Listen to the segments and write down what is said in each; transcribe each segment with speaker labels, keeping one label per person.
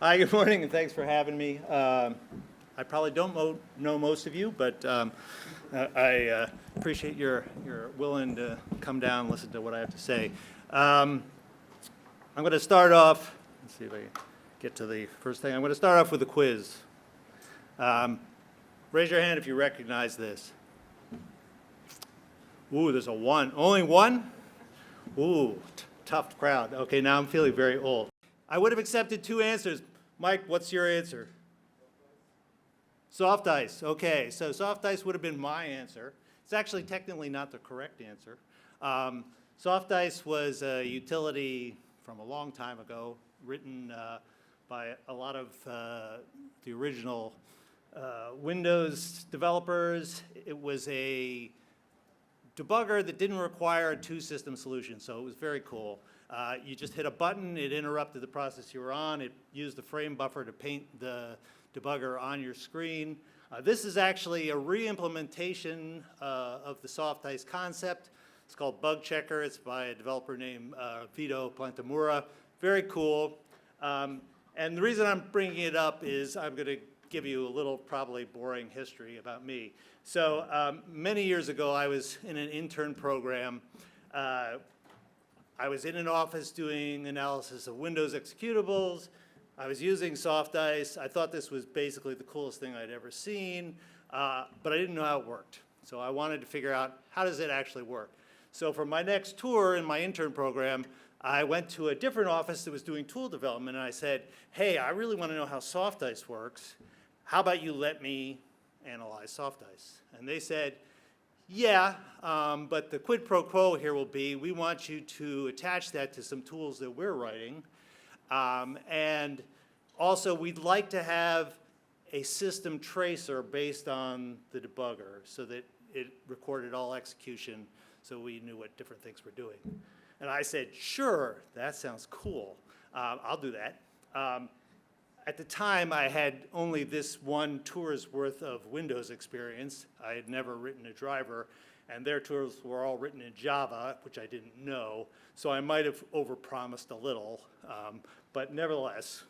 Speaker 1: Hi, good morning, and thanks for having me. I probably don't know most of you, but I appreciate your willing to come down and listen to what I have to say. I'm going to start off, let's see if I can get to the first thing. I'm going to start off with a quiz. Raise your hand if you recognize this. Ooh, there's a one. Only one? Ooh, tough crowd. Okay, now I'm feeling very old. I would have accepted two answers. Mike, what's your answer? Soft ice. Okay, so soft ice would have been my answer. It's actually technically not the correct answer. Soft ice was a utility from a long time ago, written by a lot of the original Windows developers. It was a debugger that didn't require a two-system solution, so it was very cool. You just hit a button, it interrupted the process you were on, it used the frame buffer to paint the debugger on your screen. This is actually a re-implementation of the soft ice concept. It's called Bug Checker. It's by a developer named Vito Plantamura. Very cool. And the reason I'm bringing it up is I'm going to give you a little probably boring history about me. So many years ago, I was in an intern program. I was in an office doing analysis of Windows executables. I was using soft ice. I thought this was basically the coolest thing I'd ever seen, but I didn't know how it worked. So I wanted to figure out, how does it actually work? So for my next tour in my intern program, I went to a different office that was doing tool development, and I said, hey, I really want to know how soft ice works. How about you let me analyze soft ice? And they said, yeah, but the quid pro quo here will be, we want you to attach that to some tools that we're writing. And also, we'd like to have a system tracer based on the debugger so that it recorded all execution so we knew what different things were doing. And I said, sure, that sounds cool. I'll do that. At the time, I had only this one tour's worth of Windows experience. I had never written a driver, and their tours were all written in Java, which I didn't know, so I might have overpromised a little, but nevertheless,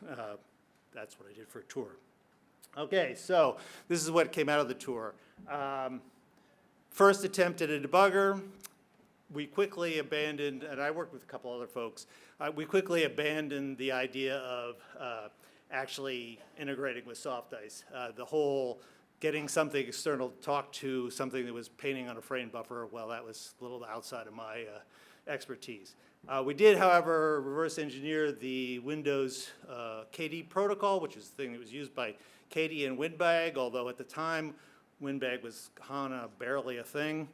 Speaker 1: that's what I did for a tour. Okay, so this is what came out of the tour. First attempt at a debugger. We quickly abandoned, and I worked with a couple other folks, we quickly abandoned the idea of actually integrating with soft ice. The whole getting something external to talk to something that was painting on a frame buffer, well, that was a little outside of my expertise. We did, however, reverse engineer the Windows KD protocol, which is the thing that was used by KD and Winbag, although at the time, Winbag was barely a thing.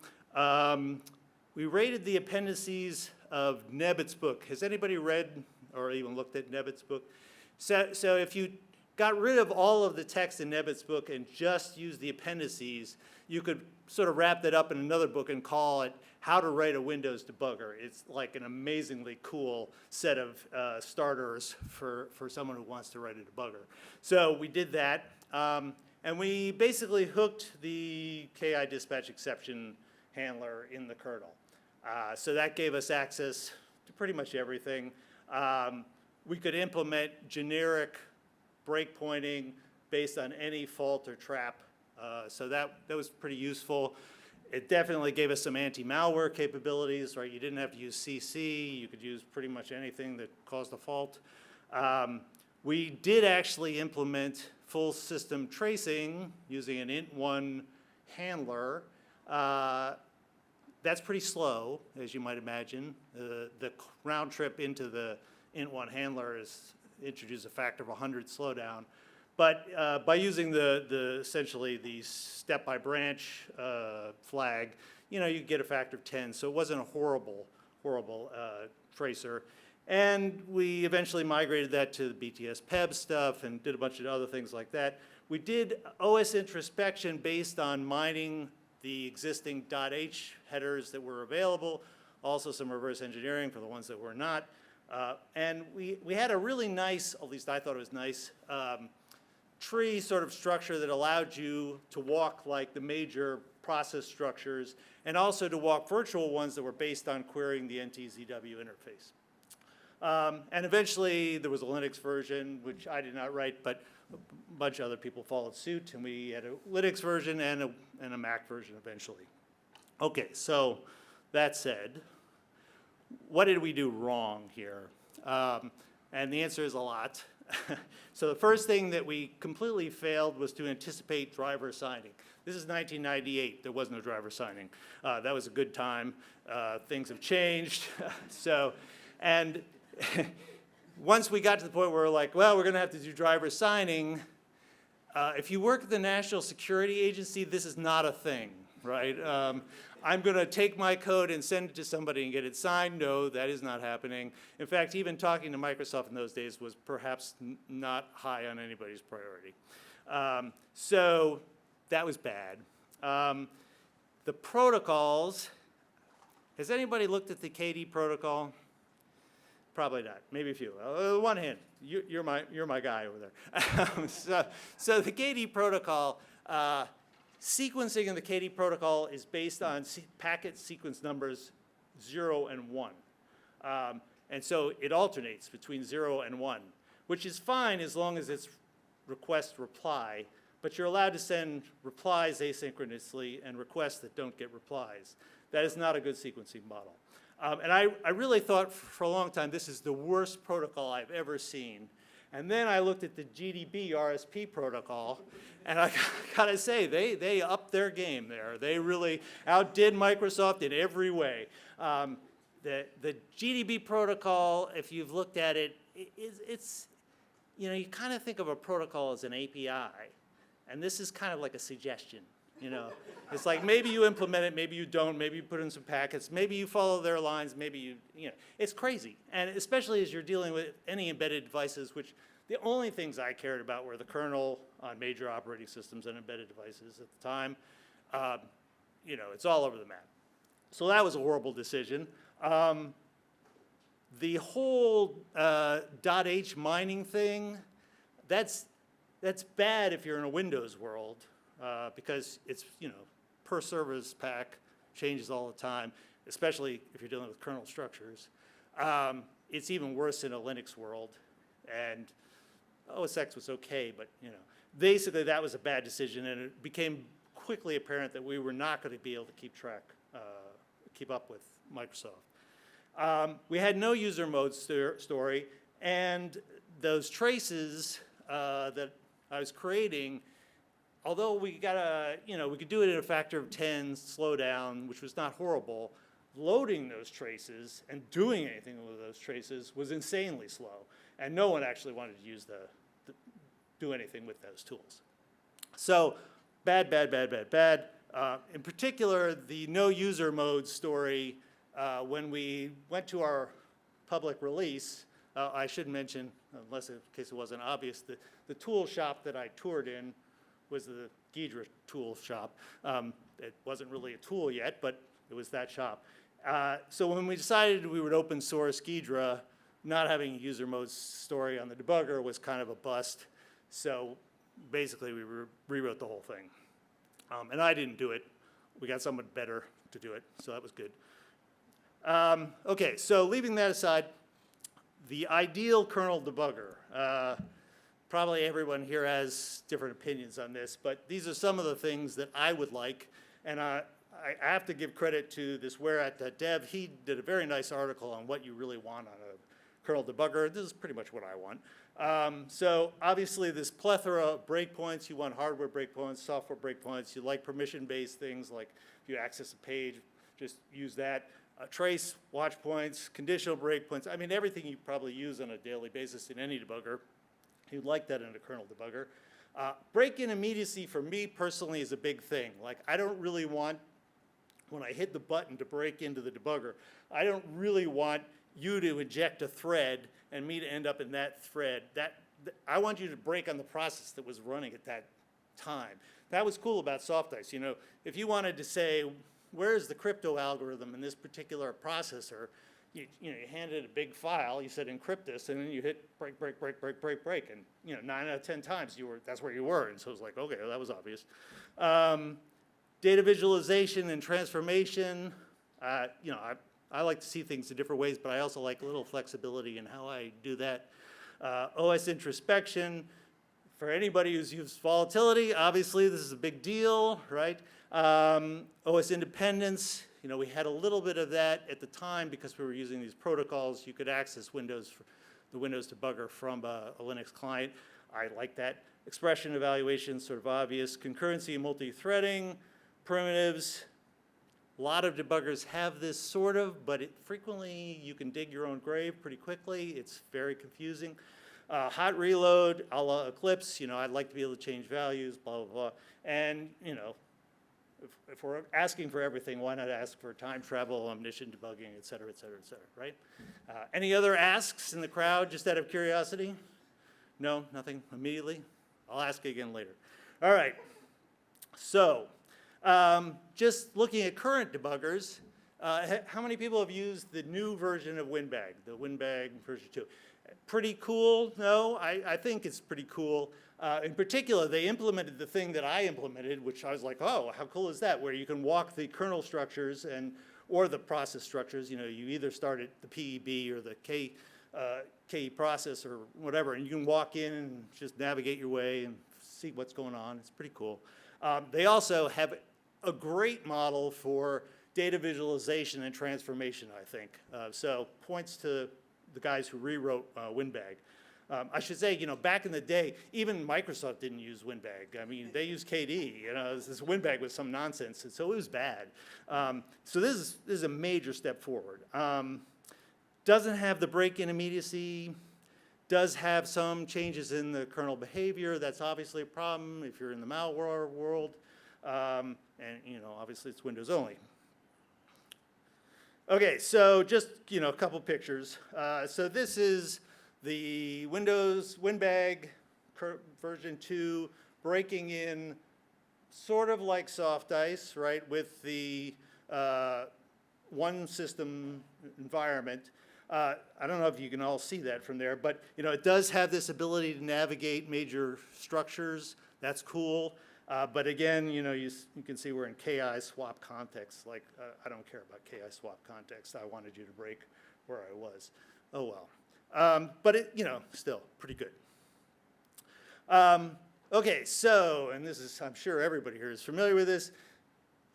Speaker 1: We rated the appendices of Nebit's book. Has anybody read or even looked at Nebit's book? So if you got rid of all of the text in Nebit's book and just used the appendices, you could sort of wrap that up in another book and call it How to Write a Windows Debugger. It's like an amazingly cool set of starters for someone who wants to write a debugger. So we did that, and we basically hooked the KI dispatch exception handler in the kernel. So that gave us access to pretty much everything. We could implement generic breakpointing based on any fault or trap. So that was pretty useful. It definitely gave us some anti-malware capabilities, right? You didn't have to use CC. You could use pretty much anything that caused a fault. We did actually implement full system tracing using an int1 handler. That's pretty slow, as you might imagine. The round trip into the int1 handler introduces a factor of 100 slowdown. But by using essentially the step by branch flag, you get a factor of 10. So it wasn't a horrible tracer. And we eventually migrated that to the BTS PEB stuff and did a bunch of other things like that. We did OS introspection based on mining the existing .h headers that were available, also some reverse engineering for the ones that were not. And we had a really nice, at least I thought it was nice, tree sort of structure that allowed you to walk like the major process structures and also to walk virtual ones that were based on querying the NTZW interface. And eventually there was a Linux version, which I did not write, but a bunch of other people followed suit, and we had a Linux version and a Mac version eventually. Okay, so that said, what did we do wrong here? And the answer is a lot. So the first thing that we completely failed was to anticipate driver signing. This is 1998. There was no driver signing. That was a good time. Things have changed. And once we got to the point where we're like, well, we're going to have to do driver signing, if you work at the National Security Agency, this is not a thing, right? I'm going to take my code and send it to somebody and get it signed. No, that is not happening. In fact, even talking to Microsoft in those days was perhaps not high on anybody's priority. So that was bad. The protocols, has anybody looked at the KD protocol? Probably not, maybe a few. One hand, you're my guy over there. So the KD protocol, sequencing in the KD protocol is based on packet sequence numbers 0 and 1. And so it alternates between 0 and 1, which is fine as long as it's request reply, but you're allowed to send replies asynchronously and requests that don't get replies. That is not a good sequencing model. And I really thought for a long time this is the worst protocol I've ever seen. And then I looked at the GDB RSP protocol, and I gotta say, they upped their game there. They really outdid Microsoft in every way. The GDB protocol, if you've looked at it, it's, you know, you kind of think of a protocol as an API, and this is kind of like a suggestion, you know. It's like maybe you implement it, maybe you don't, maybe you put in some packets, maybe you follow their lines, maybe you know, it's crazy. And especially as you're dealing with any embedded devices, which the only things I cared about were the kernel on major operating systems and embedded devices at the time. You know, it's all over the map. So that was a horrible decision. The whole .h mining thing, that's bad if you're in a Windows world because it's, you know, per service pack changes all the time, especially if you're dealing with kernel structures. It's even worse in a Linux world. And OS X was okay, but, you know, basically that was a bad decision, and it became quickly apparent that we were not going to be able to keep up with Microsoft. We had no user mode story, and those traces that I was creating, although we got you know, we could do it in a factor of 10, slow down, which was not horrible, loading those traces and doing anything with those traces was insanely slow, and no one actually wanted to use do anything with those tools. So bad, bad, bad, bad, bad. In particular, the no user mode story, when we went to our public release, I should mention, unless in case it wasn't obvious, the tool shop that I toured in was the Ghidra tool shop. It wasn't really a tool yet, but it was that shop. So when we decided we would open source Ghidra, not having a user mode story on the debugger was kind of a bust. So basically we rewrote the whole thing. And I didn't do it. We got someone better to do it, so that was good. Okay, so leaving that aside, the ideal kernel debugger. Probably everyone here has different opinions on this, but these are some of the things that I would like. And I have to give credit to this Where at Dev. He did a very nice article on what you really want on a kernel debugger. This is pretty much what I want. So obviously this plethora of breakpoints. You want hardware breakpoints, software breakpoints. You like permission-based things, like if you access a page, just use that. Trace, watch points, conditional breakpoints. I mean, everything you probably use on a daily basis in any debugger. You'd like that in a kernel debugger. Break-in immediacy for me personally is a big thing. Like, I don't really want, when I hit the button to break into the debugger, I don't really want you to inject a thread and me to end up in that thread. I want you to break on the process that was running at that time. That was cool about SoftIce. You know, if you wanted to say, where's the crypto algorithm in this particular processor, you handed a big file, you said encrypt this, and then you hit break, break, break, break, break, break, and 9 out of 10 times that's where you were, and so it was like, okay, well, that was obvious. Data visualization and transformation, I'm I like to see things in different ways, but I also like a little flexibility in how I do that. OS introspection, for anybody who's used volatility, obviously this is a big deal, right? OS independence, you know, we had a little bit of that at the time because we were using these protocols. You could access Windows, the Windows debugger from a Linux client. I like that. Expression evaluation, sort of obvious. Concurrency and multi-threading, primitives. A lot of debuggers have this sort of, but frequently you can dig your own grave pretty quickly. It's very confusing. Hot reload, a la Eclipse, you know, I'd like to be able to change values, blah, blah, blah. And, you know, if we're asking for everything, why not ask for time travel, omniscient debugging, et cetera, right? Any other asks in the crowd, just out of curiosity? No, nothing immediately? I'll ask again later. All right, so just looking at current debuggers, how many people have used the new version of WinBag, the WinBag version 2? Pretty cool, no? I think it's pretty cool. In particular, they implemented the thing that I implemented, which I was like, oh, how cool is that? Where you can walk the kernel structures or the process structures. You know, you either start at the PEB or the K process or whatever, and you can walk in and just navigate your way and see what's going on. It's pretty cool. They also have a great model for data visualization and transformation, I think. So points to the guys who rewrote WinBag. I should say, you know, back in the day, even Microsoft didn't use WinBag. I mean, they used KD. You know, this WinBag was some nonsense, and so it was bad. So this is a major step forward. Doesn't have the break-in immediacy. Does have some changes in the kernel behavior. That's obviously a problem if you're in the malware world. And, you know, obviously it's Windows only. Okay, so just, you know, a couple pictures. So this is the Windows WinBag version 2 breaking in sort of like soft ice, right, with the one system environment. I don't know if you can all see that from there, but, you know, it does have this ability to navigate major structures. That's cool. But again, you know, you can see we're in KI swap context. Like, I don't care about KI swap context. I wanted you to break where I was. Oh, well. But it, you know, still pretty good. Okay, so, and this is, I'm sure everybody here is familiar with this.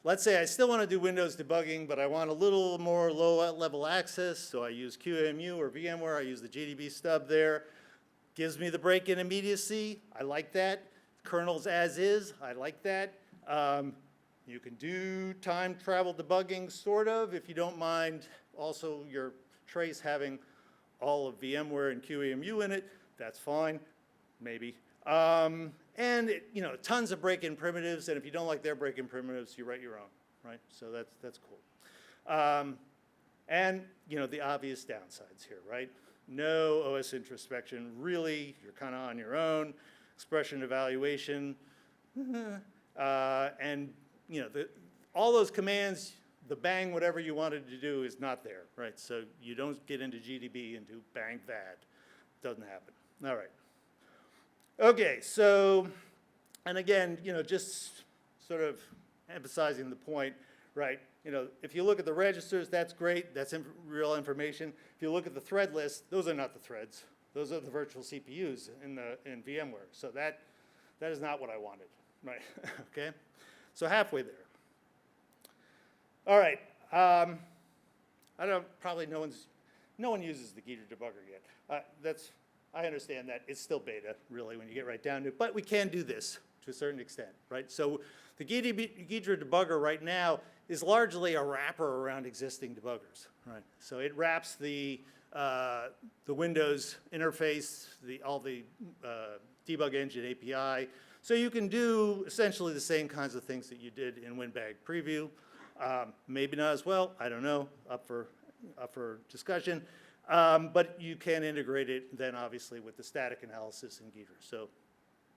Speaker 1: Let's say I still want to do Windows debugging, but I want a little more low-level access, so I use QEMU or VMware. I use the GDB stub there. Gives me the break-in immediacy. I like that. Kernels as is. I like that. You can do time travel debugging, sort of, if you don't mind also your trace having all of VMware and QEMU in it. That's fine, maybe. And it, you know, tons of break-in primitives, and if you don't like their break-in primitives, you write your own, right? So that's cool. And, you know, the obvious downsides here, right? No OS introspection, really, you're kind of on your own. Expression evaluation, and, you know, all those commands, the bang whatever you wanted to do is not there, right? So you don't get into GDB and do bang that. Doesn't happen. All right. Okay, so, and again, you know, just sort of emphasizing the point, right? You know, if you look at the registers, that's great. That's real information. If you look at the thread list, those are not the threads. Those are the virtual CPUs in VMware. So that is not what I wanted, right? Okay, so halfway there. All right, probably no one uses the Ghidra debugger yet. I understand that it's still beta, really, when you get right down to it. But we can do this to a certain extent, right? So the Ghidra debugger right now is largely a wrapper around existing debuggers, right? So it wraps the Windows interface, all the debug engine API. So you can do essentially the same kinds of things that you did in WinBag preview. Maybe not as well, I don't know, up for discussion. But you can integrate it then obviously with the static analysis in Ghidra. So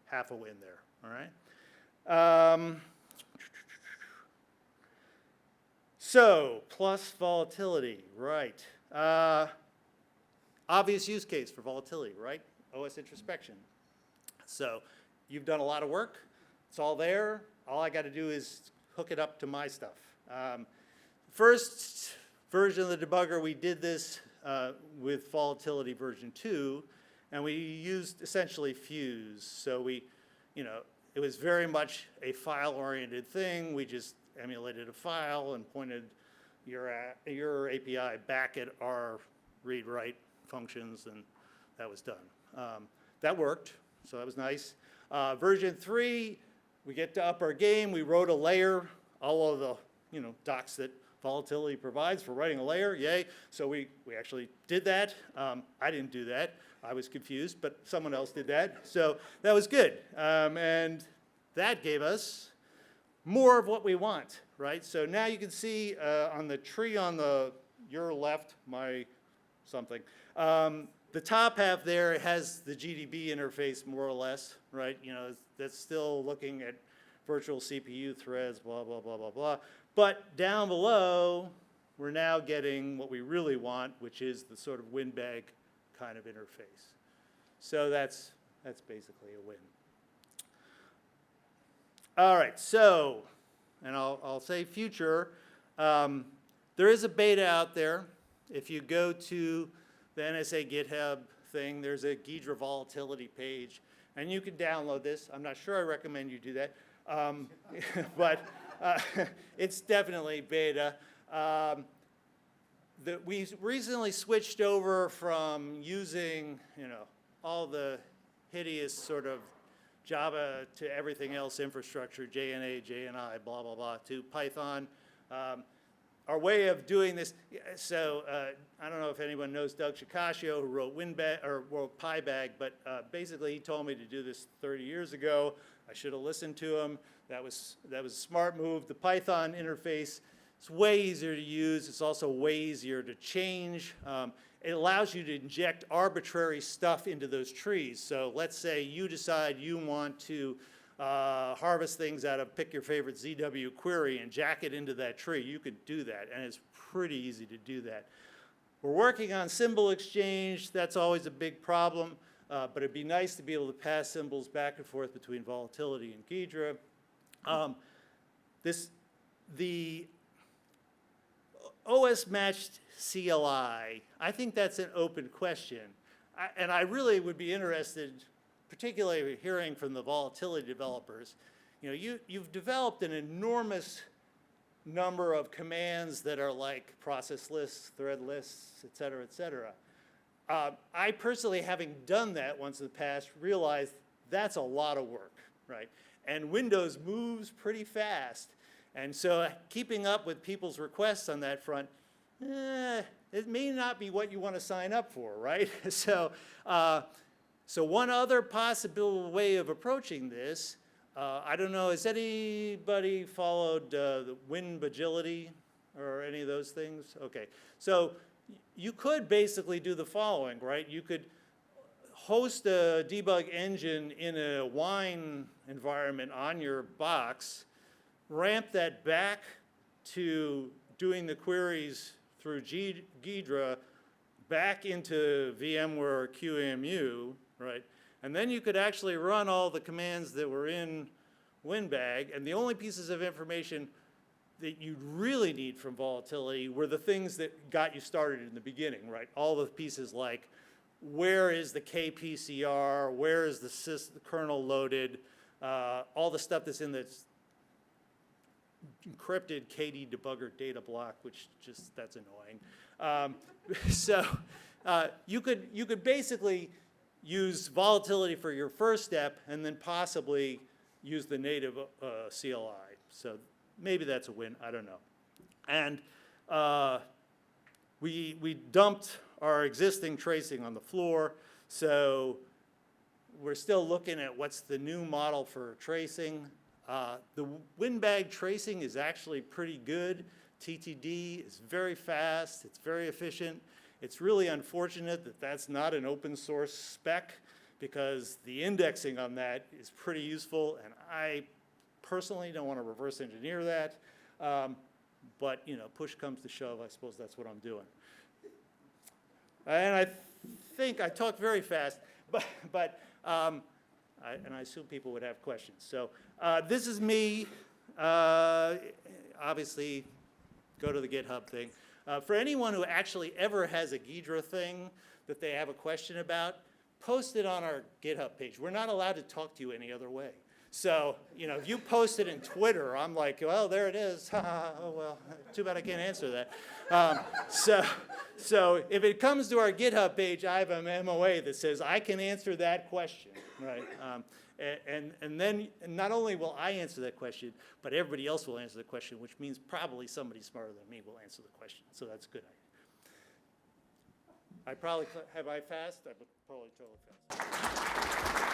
Speaker 1: half a win there, all right? So plus volatility, right. Obvious use case for volatility, right? OS introspection. So you've done a lot of work. It's all there. All I got to do is hook it up to my stuff. First version of the debugger, we did this with Volatility version 2, and we used essentially Fuse. So we, it was very much a file-oriented thing. We just emulated a file and pointed your API back at our read-write functions, and that was done. That worked, so that was nice. Version 3, we get to up our game. We wrote a layer, all of the docs that Volatility provides for writing a layer, yay. So we actually did that. I didn't do that. I was confused, but someone else did that. So that was good. And that gave us more of what we want, right? So now you can see on the tree on your left, my something, the top half there has the GDB interface more or less, right? That's still looking at virtual CPU threads, blah, blah, blah, blah, blah. But down below, we're now getting what we really want, which is the sort of windbag kind of interface. So that's basically a win. All right, so, and I'll say future, there is a beta out there. If you go to the NSA GitHub thing, there's a Ghidra volatility page, and you can download this. I'm not sure I recommend you do that, but it's definitely beta. We recently switched over from using, all the hideous sort of Java to everything else infrastructure, JNA, JNI, blah, blah, blah, to Python. Our way of doing this, so I don't know if anyone knows Doug Shikashio, who wrote PyBag, but basically he told me to do this 30 years ago. I should have listened to him. That was a smart move. The Python interface is way easier to use. It's also way easier to change. It allows you to inject arbitrary stuff into those trees. So let's say you decide you want to harvest things out of pick your favorite ZW query and jack it into that tree. You could do that, and it's pretty easy to do that. We're working on symbol exchange. That's always a big problem, but it'd be nice to be able to pass symbols back and forth between Volatility and Ghidra. The OS matched CLI, I think that's an open question. And I really would be interested, particularly hearing from the Volatility developers. You've developed an enormous number of commands that are like process lists, thread lists, et cetera, et cetera. I personally, having done that once in the past, realized that's a lot of work, right? And Windows moves pretty fast. And so keeping up with people's requests on that front, it may not be what you want to sign up for, right? So one other possible way of approaching this, I don't know, has anybody followed the Winbagility or any of those things? Okay, so you could basically do the following, right? You could host a debug engine in a wine environment on your box, ramp that back to doing the queries through Ghidra back into VMware QEMU, right? And then you could actually run all the commands that were in Winbag, and the only pieces of information that you'd really need from Volatility were the things that got you started in the beginning, right? All the pieces like, where is the kPCR, where is the kernel loaded, all the stuff that's in this encrypted KD debugger data block, which just, that's annoying. So you could basically use Volatility for your first step and then possibly use the native CLI. So maybe that's a win, I don't know. And we dumped our existing tracing on the floor, so we're still looking at what's the new model for tracing. The Winbag tracing is actually pretty good. TTD is very fast, it's very efficient. It's really unfortunate that that's not an open source spec, because the indexing on that is pretty useful, and I personally don't want to reverse engineer that. But push comes to shove, I suppose that's what I'm doing. And I think I talked very fast, but and I assume people would have questions. So this is me. Obviously, go to the GitHub thing. For anyone who actually ever has a Ghidra thing that they have a question about, post it on our GitHub page. We're not allowed to talk to you any other way. So, you know, if you post it in Twitter, I'm like, well, there it is. Oh, well, too bad I can't answer that. So if it comes to our GitHub page, I have an MOA that says I can answer that question, right? And then not only will I answer that question, but everybody else will answer the question, which means probably somebody smarter than me will answer the question. So that's a good idea. Have I passed? I probably totally passed.